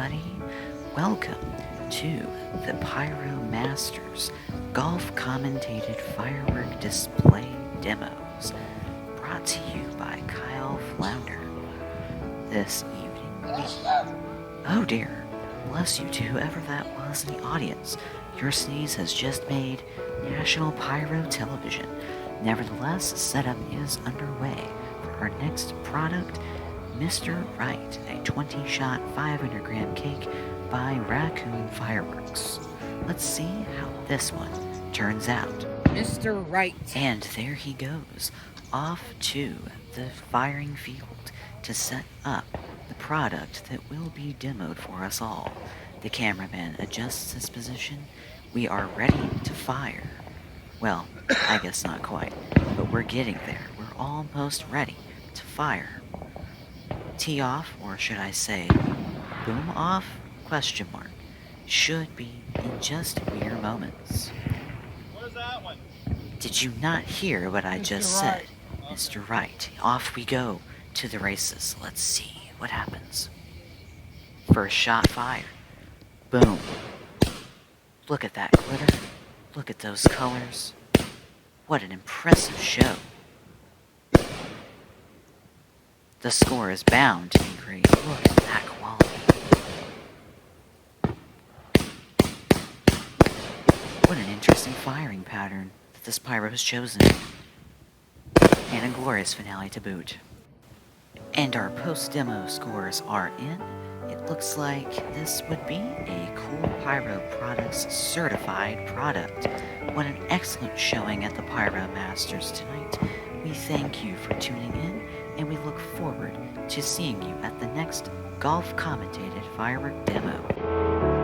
everybody. Welcome to the Pyro Masters Golf Commentated Firework Display Demos, brought to you by Flounder. This evening, oh dear, bless you to whoever that was in the audience. Your sneeze has just made national pyro television. Nevertheless, setup is underway for our next product, Mr. Right, a 20-shot 500-gram cake by Raccoon Fireworks. Let's see how this one turns out. Mr. Right. And there he goes, off to the firing field to set up the product that will be demoed for us all. The cameraman adjusts his position. We are ready to fire. Well, I guess not quite, but we're getting there. We're almost ready to fire. Tee off, or should I say, boom off? Question mark. Should be in just mere moments. Where's that one? Did you not hear what I just said? Mr. Right. Off we go to the races. Let's see what happens. First shot fired. Boom. Look at that glitter. Look at those colors. What an impressive show. The score is bound to be great. Look at that quality. What an interesting firing pattern that this pyro has chosen. And a glorious finale to boot. And our post-demo scores are in. It looks like this would be a Cool Pyro Products certified product. What an excellent showing at the Pyro Masters tonight. We thank you for tuning in, and we look forward to seeing you at the next golf commentated firework demo.